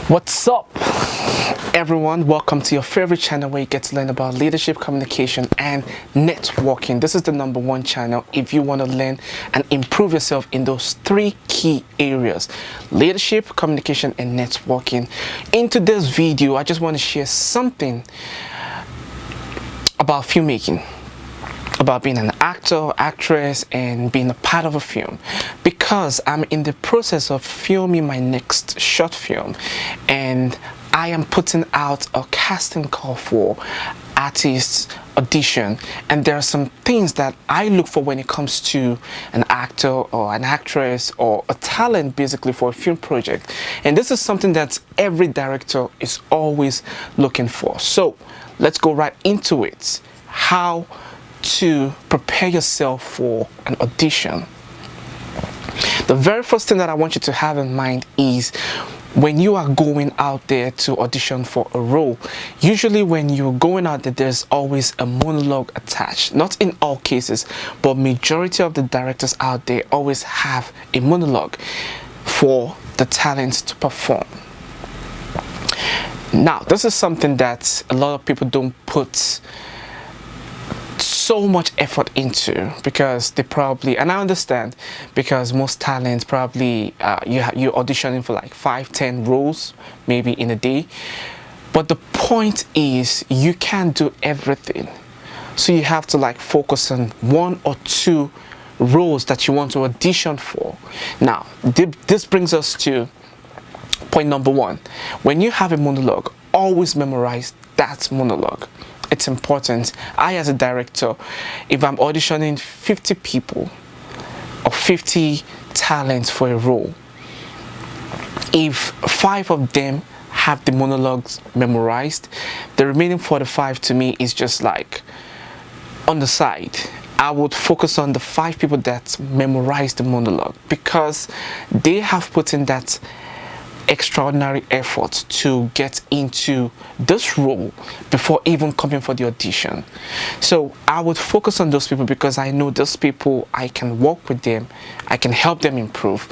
What's up, everyone? Welcome to your favorite channel where you get to learn about leadership, communication, and networking. This is the #1 channel if you want to learn and improve yourself in those three key areas: leadership, communication, and networking. In today's video, I just want to share something about filmmaking, about being an actor, actress, and being a part of a film, because I'm in the process of filming my next short film, and I am putting out a casting call for artists audition, and there are some things that I look for when it comes to an actor or an actress or a talent basically for a film project, and this is something that every director is always looking for. So let's go right into it. How to prepare yourself for an audition. The very first thing that I want you to have in mind is when you are going out there to audition for a role, usually when you're going out there, there's always a monologue attached. Not in all cases, but majority of the directors out there always have a monologue for the talent to perform. Now, this is something that a lot of people don't put so much effort into, because they probably, and I understand, because most talents probably you're auditioning for like 5-10 roles maybe in a day, but the point is you can't do everything, so you have to like focus on 1 or 2 roles that you want to audition for. Now this brings us to point #1. When you have a monologue, always memorize that monologue. It's important. I, as a director, if I'm auditioning 50 people or 50 talents for a role, if 5 of them have the monologues memorized, the remaining 45 to me is just like on the side. I would focus on the 5 people that memorize the monologue, because they have put in that extraordinary effort to get into this role before even coming for the audition. So I would focus on those people, because I know those people, I can work with them, I can help them improve,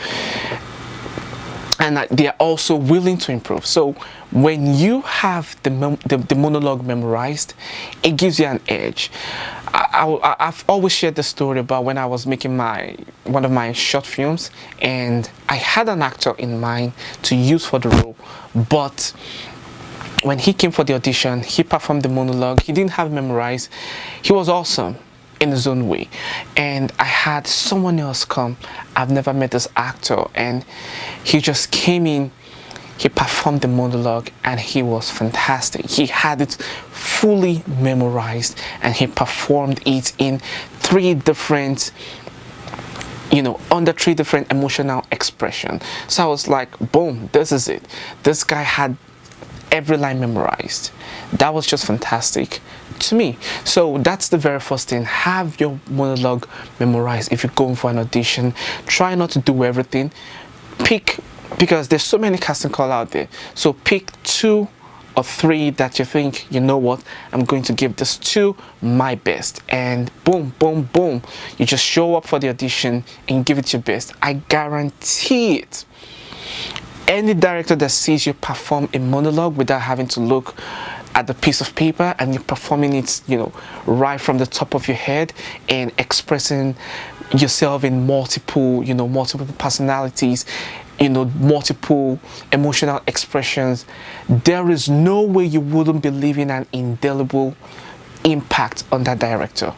and they are also willing to improve. So when you have the monologue memorized, it gives you an edge. I've always shared the story about when I was making one of my short films, and I had an actor in mind to use for the role, but when he came for the audition, he performed the monologue. He didn't have it memorized. He was awesome in his own way, and I had someone else come. I've never met this actor, and he just came in. He performed the monologue and he was fantastic. He had it fully memorized and he performed it in 3 different, under 3 different emotional expressions. So I was like, boom, this is it. This guy had every line memorized. That was just fantastic to me. So that's the very first thing. Have your monologue memorized. If you're going for an audition, try not to do everything. Pick, because there's so many casting calls out there, so pick 2 or 3 that you think, you know what, I'm going to give this to my best, and boom, boom, boom, you just show up for the audition and give it your best. I guarantee it. Any director that sees you perform a monologue without having to look at the piece of paper, and you're performing it, right from the top of your head and expressing yourself in multiple personalities, multiple emotional expressions, there is no way you wouldn't be leaving an indelible impact on that director,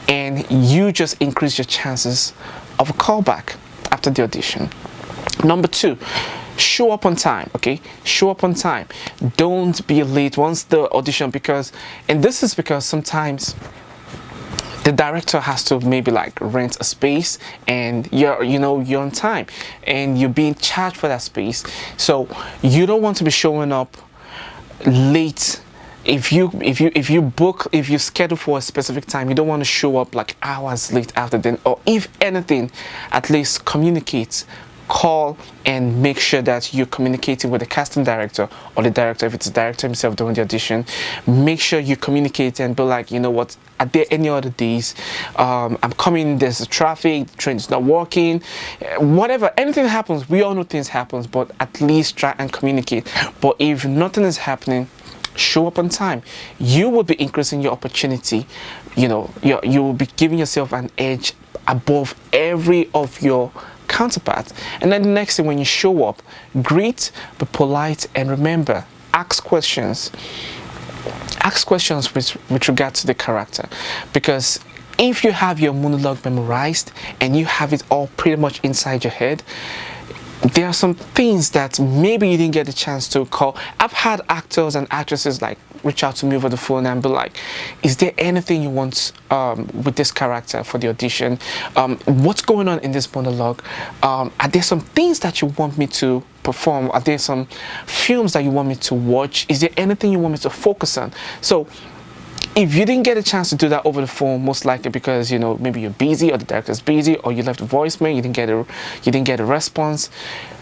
and you just increase your chances of a callback after the audition. #2, show up on time. Okay, show up on time. Don't be late once the audition, and this is because sometimes the director has to maybe like rent a space, and you're on time and you're being charged for that space, so you don't want to be showing up late. If you schedule for a specific time, you don't want to show up like hours late after then, or if anything, at least communicate call and make sure that you're communicating with the casting director or the director, if it's the director himself doing the audition. Make sure you communicate and be like, you know what, are there any other days I'm coming, there's traffic, the train is not working, whatever, anything happens, we all know things happens, but at least try and communicate. But if nothing is happening, show up on time. You will be increasing your opportunity. You know, you will be giving yourself an edge above every of your counterparts. And then the next thing, when you show up, greet, be polite, and remember, ask questions. Ask questions with regard to the character, because if you have your monologue memorized and you have it all pretty much inside your head, there are some things that maybe you didn't get a chance to call. I've had actors and actresses like reach out to me over the phone and be like, is there anything you want with this character for the audition? What's going on in this monologue? Are there some things that you want me to perform? Are there some films that you want me to watch? Is there anything you want me to focus on? So if you didn't get a chance to do that over the phone, most likely because, you know, maybe you're busy or the director's busy or you left a voicemail, you didn't get a response.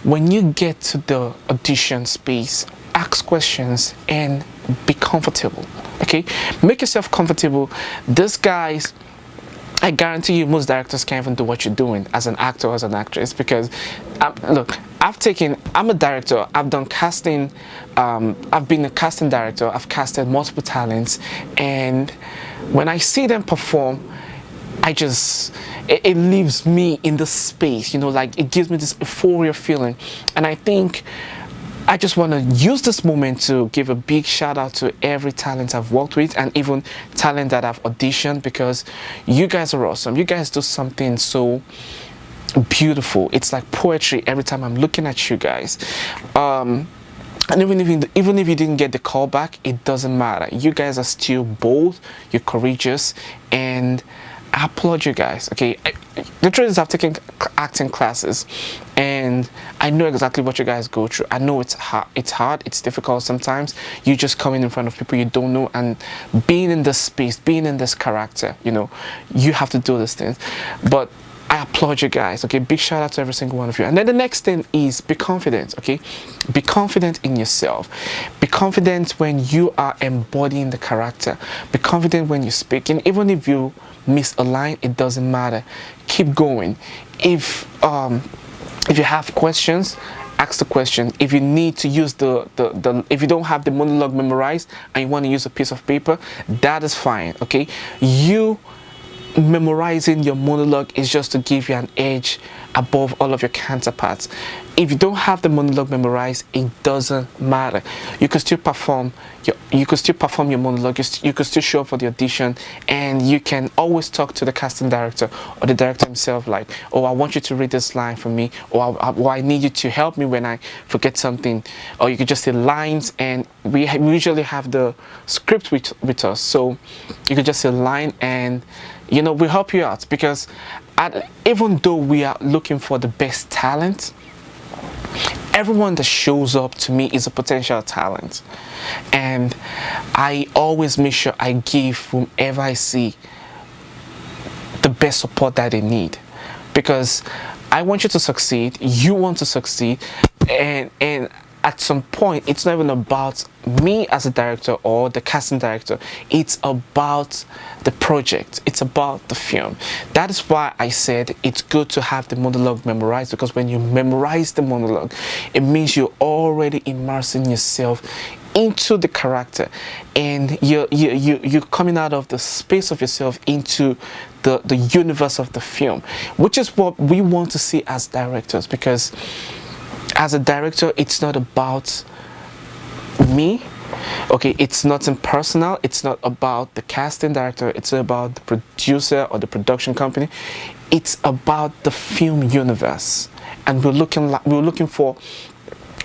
When you get to the audition space, ask questions and be comfortable. Okay, make yourself comfortable. These guys, I guarantee you, most directors can't even do what you're doing as an actor or as an actress, because look, I'm a director, I've done casting, I've been a casting director, I've casted multiple talents, and when I see them perform, it leaves me in the space, you know, like it gives me this euphoria feeling. And I think I just want to use this moment to give a big shout out to every talent I've worked with, and even talent that I've auditioned, because you guys are awesome. You guys do something so beautiful. It's like poetry every time I'm looking at you guys. And even if you didn't get the call back, it doesn't matter. You guys are still bold, you're courageous, and I applaud you guys. Okay, the truth is, I've taken acting classes and I know exactly what you guys go through. I know it's hard, it's difficult sometimes. You just coming in front of people you don't know and being in this space, being in this character, you know, you have to do these things. But I applaud you guys. Okay, big shout out to every single one of you. And then the next thing is be confident. Okay, be confident in yourself. Be confident when you are embodying the character. Be confident when you're speaking. Even if you miss a line, it doesn't matter. Keep going. If you have questions, ask the question. If you need to use if you don't have the monologue memorized and you want to use a piece of paper, that is fine. Okay, you memorizing your monologue is just to give you an edge above all of your counterparts. If you don't have the monologue memorized, it doesn't matter. You can still perform your monologue. You could still show up for the audition, and you can always talk to the casting director or the director himself, like, oh, I want you to read this line for me, or I need you to help me when I forget something. Or you could just say lines, and we usually have the script with us, so you could just say line, and you know, we'll help you out, because even though we are looking for the best talent, everyone that shows up to me is a potential talent. And I always make sure I give whomever I see the best support that they need, because I want you to succeed, you want to succeed, and at some point, it's not even about me as a director or the casting director. It's about the project. It's about the film. That is why I said it's good to have the monologue memorized, because when you memorize the monologue, it means you're already immersing yourself into the character, and you're coming out of the space of yourself into the universe of the film, which is what we want to see as directors. Because as a director, it's not about me. Okay, it's not impersonal. It's not about the casting director. It's not about the producer or the production company. It's about the film universe, and we are looking for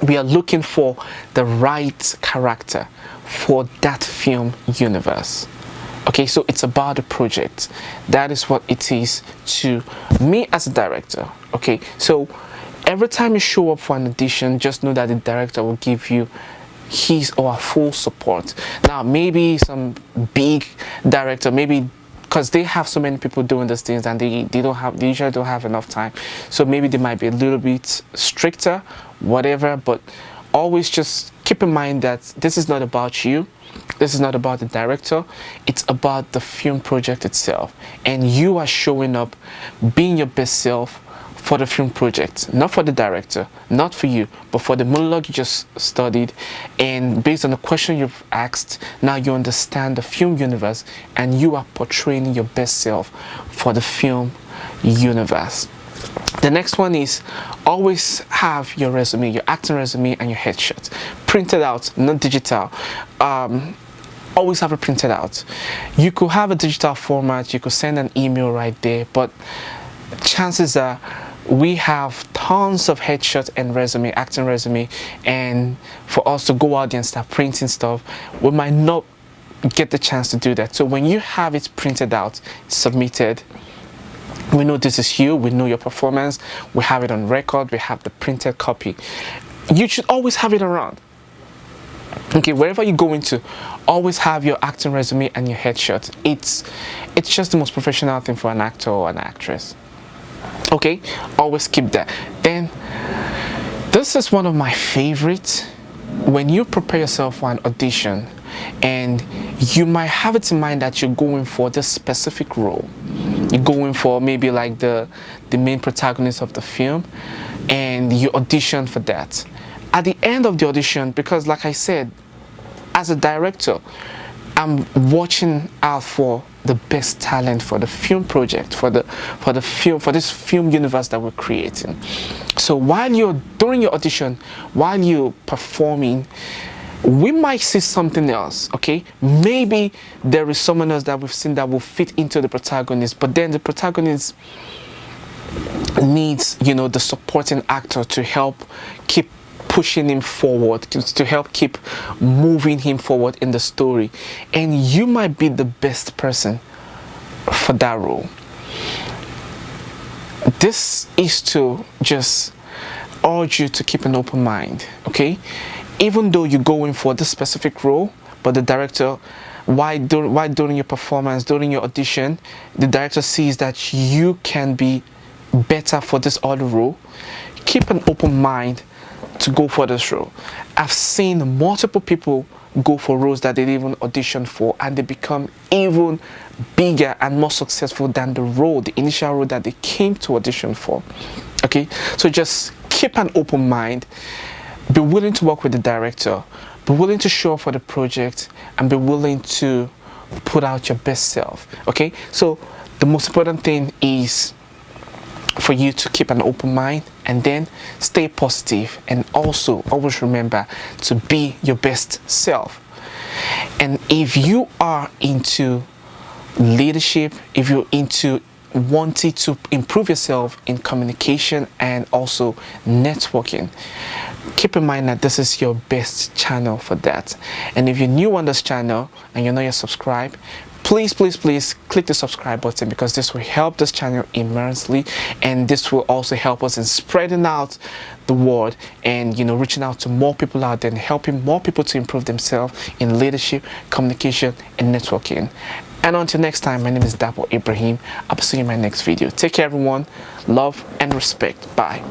the right character for that film universe. Okay, so it's about the project. That is what it is to me as a director. Okay, so every time you show up for an audition, just know that the director will give you his or her full support. Now, maybe some big director, maybe because they have so many people doing these things, and they usually don't have enough time. So maybe they might be a little bit stricter, whatever, but always just keep in mind that this is not about you. This is not about the director. It's about the film project itself, and you are showing up being your best self for the film project, not for the director, not for you, but for the monologue you just studied. And based on the question you've asked, now you understand the film universe, and you are portraying your best self for the film universe. The next one is always have your resume, your acting resume and your headshot printed out, not digital. Always have it printed out. You could have a digital format, you could send an email right there, but chances are we have tons of headshots and resume, acting resume, and for us to go out there and start printing stuff, we might not get the chance to do that. So when you have it printed out, submitted, we know this is you, we know your performance, we have it on record, we have the printed copy. You should always have it around. Okay, wherever you go into, always have your acting resume and your headshot. It's just the most professional thing for an actor or an actress. Okay, always keep that. Then this is one of my favorites. When you prepare yourself for an audition, and you might have it in mind that you're going for this specific role, you're going for maybe like the main protagonist of the film, and you audition for that. At the end of the audition, because like I said, as a director, I'm watching out for the best talent for the film project, for this film universe that we're creating. So during your audition, while you're performing, we might see something else. Okay, maybe there is someone else that we've seen that will fit into the protagonist, but then the protagonist needs, the supporting actor to help keep pushing him forward, to help keep moving him forward in the story, and you might be the best person for that role. This is to just urge you to keep an open mind. Okay, even though you're going for this specific role, but the director, why during your performance, during your audition, the director sees that you can be better for this other role, keep an open mind to go for this role. I've seen multiple people go for roles that they didn't even audition for, and they become even bigger and more successful than the initial role that they came to audition for. Okay, so just keep an open mind, be willing to work with the director, be willing to show up for the project, and be willing to put out your best self. Okay, so the most important thing is for you to keep an open mind, and then stay positive, and also always remember to be your best self. And if you are into leadership, if you're into wanting to improve yourself in communication and also networking, keep in mind that this is your best channel for that. And if you're new on this channel and you're not yet subscribed, please click the subscribe button, because this will help this channel immensely, and this will also help us in spreading out the word and reaching out to more people out there and helping more people to improve themselves in leadership, communication and networking. And until next time, my name is Dapo Ibrahim. I'll see you in my next video. Take care everyone. Love and respect. Bye.